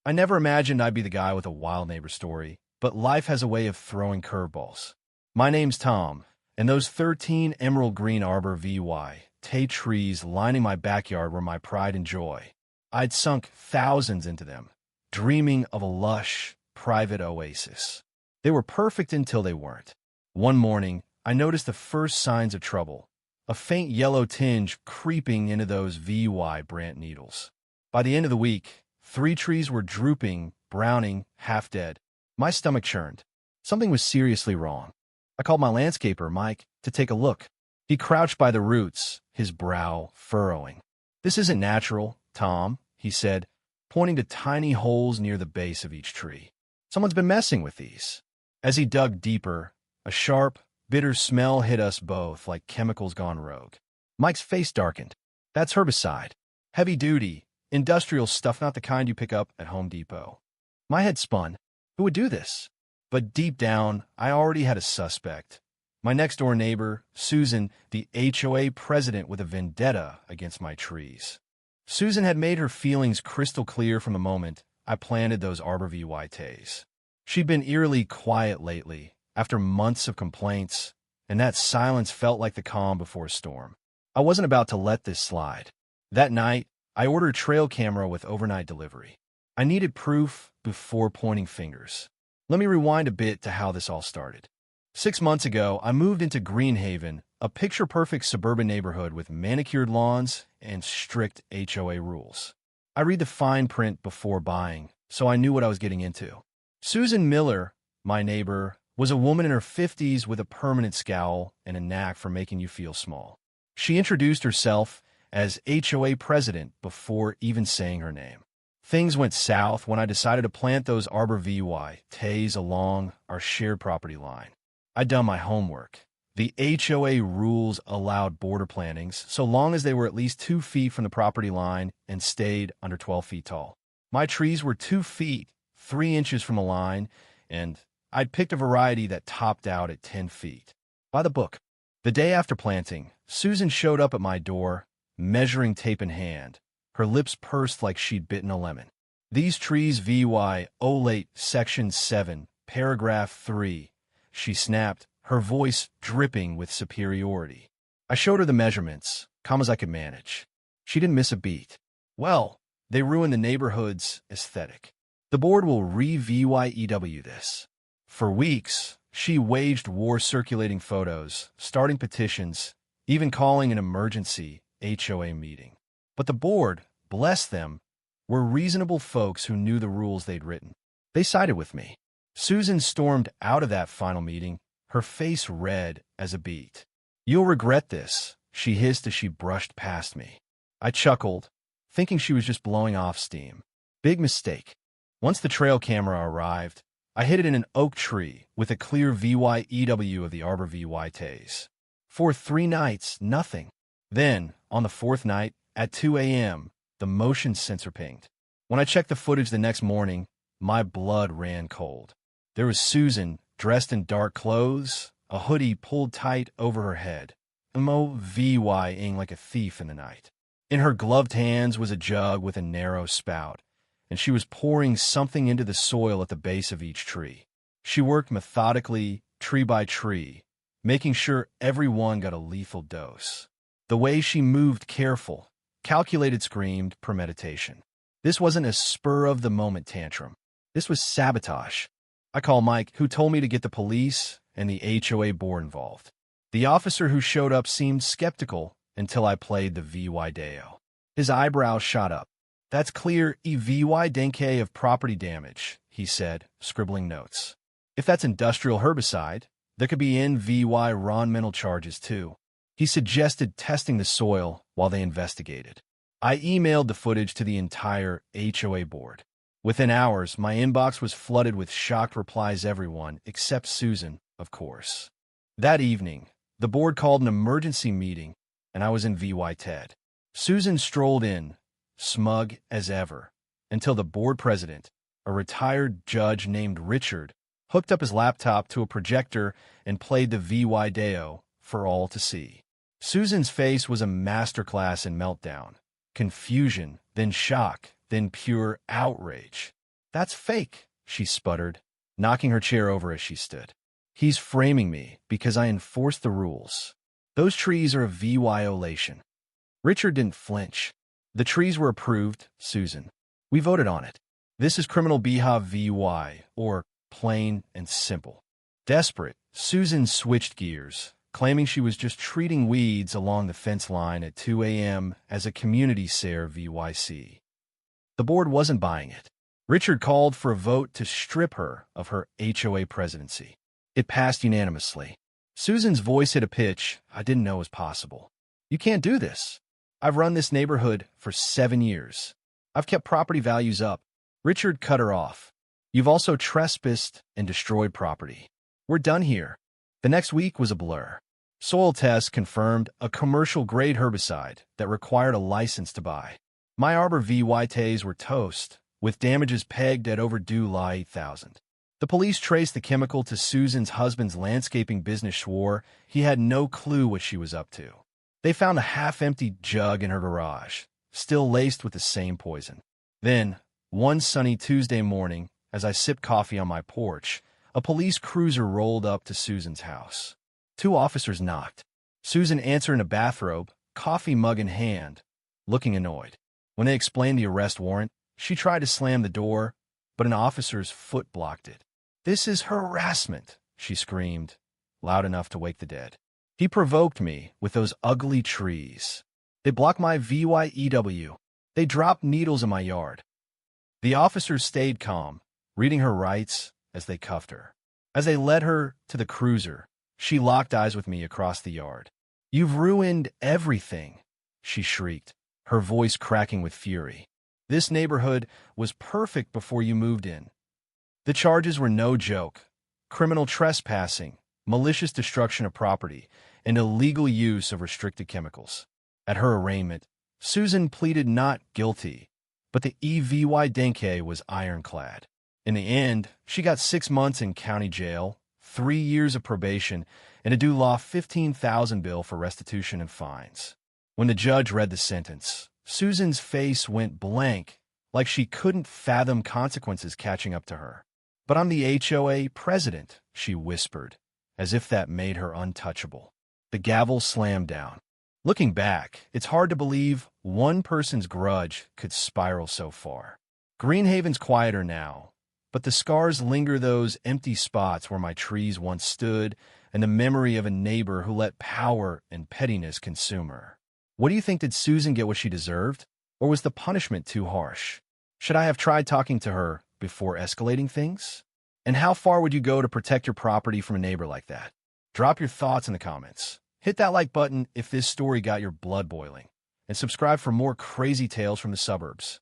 I never imagined I'd be the guy with a wild neighbor story, but life has a way of throwing curveballs. My name's Tom, and those 13 emerald green Arborvitaes trees lining my backyard were my pride and joy. I'd sunk thousands into them, dreaming of a lush, private oasis. They were perfect until they weren't. One morning, I noticed the first signs of trouble, a faint yellow tinge creeping into those VY branch needles. By the end of the week, 3 trees were drooping, browning, half dead. My stomach churned. Something was seriously wrong. I called my landscaper, Mike, to take a look. He crouched by the roots, his brow furrowing. "This isn't natural, Tom," he said, pointing to tiny holes near the base of each tree. "Someone's been messing with these." As he dug deeper, a sharp, bitter smell hit us both like chemicals gone rogue. Mike's face darkened. "That's herbicide. Heavy duty, industrial stuff, not the kind you pick up at Home Depot." My head spun. Who would do this? But deep down, I already had a suspect. My next-door neighbor, Susan, the HOA president with a vendetta against my trees. Susan had made her feelings crystal clear from the moment I planted those Arborvitaes. She'd been eerily quiet lately, after months of complaints, and that silence felt like the calm before a storm. I wasn't about to let this slide. That night, I ordered a trail camera with overnight delivery. I needed proof before pointing fingers. Let me rewind a bit to how this all started. 6 months ago, I moved into Greenhaven, a picture-perfect suburban neighborhood with manicured lawns and strict HOA rules. I read the fine print before buying, so I knew what I was getting into. Susan Miller, my neighbor, was a woman in her 50s with a permanent scowl and a knack for making you feel small. She introduced herself as HOA president before even saying her name. Things went south when I decided to plant those Arborvitaes along our shared property line. I'd done my homework. The HOA rules allowed border plantings so long as they were at least 2 feet from the property line and stayed under 12 feet tall. My trees were 2 feet, 3 inches from the line, and I'd picked a variety that topped out at 10 feet. By the book. The day after planting, Susan showed up at my door, measuring tape in hand, her lips pursed like she'd bitten a lemon. "These trees violate Section 7, Paragraph 3, she snapped, her voice dripping with superiority. I showed her the measurements, calm as I could manage. She didn't miss a beat. "Well, they ruin the neighborhood's aesthetic. The board will re-VYEW this." For weeks, she waged war circulating photos, starting petitions, even calling an emergency HOA meeting. But the board, bless them, were reasonable folks who knew the rules they'd written. They sided with me. Susan stormed out of that final meeting, her face red as a beet. "You'll regret this," she hissed as she brushed past me. I chuckled, thinking she was just blowing off steam. Big mistake. Once the trail camera arrived, I hid it in an oak tree with a clear VYEW of the Arborvitaes. For 3 nights, nothing. Then, on the 4th night, at 2 a.m., the motion sensor pinged. When I checked the footage the next morning, my blood ran cold. There was Susan, dressed in dark clothes, a hoodie pulled tight over her head, MOVYing like a thief in the night. In her gloved hands was a jug with a narrow spout, and she was pouring something into the soil at the base of each tree. She worked methodically, tree by tree, making sure every one got a lethal dose. The way she moved careful, calculated screamed premeditation. This wasn't a spur-of-the-moment tantrum. This was sabotage. I called Mike, who told me to get the police and the HOA board involved. The officer who showed up seemed skeptical until I played the VY-Deo. His eyebrows shot up. "That's clear EVY-Denke of property damage," he said, scribbling notes. "If that's industrial herbicide, there could be environmental charges too." He suggested testing the soil while they investigated. I emailed the footage to the entire HOA board. Within hours, my inbox was flooded with shocked replies, everyone except Susan, of course. That evening, the board called an emergency meeting, and I was in VY TED. Susan strolled in, smug as ever, until the board president, a retired judge named Richard, hooked up his laptop to a projector and played the VY-Deo for all to see. Susan's face was a masterclass in meltdown, confusion, then shock, then pure outrage. "That's fake," she sputtered, knocking her chair over as she stood. "He's framing me because I enforced the rules. Those trees are a violation." Richard didn't flinch. "The trees were approved, Susan. We voted on it. This is criminal behavior, or plain and simple." Desperate, Susan switched gears, claiming she was just treating weeds along the fence line at 2 a.m. as a community service. The board wasn't buying it. Richard called for a vote to strip her of her HOA presidency. It passed unanimously. Susan's voice hit a pitch I didn't know was possible. "You can't do this. I've run this neighborhood for 7 years. I've kept property values up." Richard cut her off. "You've also trespassed and destroyed property. We're done here." The next week was a blur. Soil tests confirmed a commercial-grade herbicide that required a license to buy. My Arborvitaes were toast, with damages pegged at overdue $8,000. The police traced the chemical to Susan's husband's landscaping business, swore he had no clue what she was up to. They found a half-empty jug in her garage, still laced with the same poison. Then, one sunny Tuesday morning, as I sipped coffee on my porch, a police cruiser rolled up to Susan's house. 2 officers knocked. Susan answered in a bathrobe, coffee mug in hand, looking annoyed. When they explained the arrest warrant, she tried to slam the door, but an officer's foot blocked it. "This is harassment," she screamed, loud enough to wake the dead. "He provoked me with those ugly trees. They blocked my VYEW. They dropped needles in my yard." The officers stayed calm, reading her rights as they cuffed her. As they led her to the cruiser, she locked eyes with me across the yard. "You've ruined everything," she shrieked, her voice cracking with fury. "This neighborhood was perfect before you moved in." The charges were no joke: criminal trespassing, malicious destruction of property, and illegal use of restricted chemicals. At her arraignment, Susan pleaded not guilty, but the evidence was ironclad. In the end, she got 6 months in county jail, 3 years of probation, and a due law $15,000 bill for restitution and fines. When the judge read the sentence, Susan's face went blank, like she couldn't fathom consequences catching up to her. "But I'm the HOA president," she whispered, as if that made her untouchable. The gavel slammed down. Looking back, it's hard to believe one person's grudge could spiral so far. Greenhaven's quieter now, but the scars linger, those empty spots where my trees once stood, and the memory of a neighbor who let power and pettiness consume her. What do you think? Did Susan get what she deserved? Or was the punishment too harsh? Should I have tried talking to her before escalating things? And how far would you go to protect your property from a neighbor like that? Drop your thoughts in the comments. Hit that like button if this story got your blood boiling. And subscribe for more crazy tales from the suburbs.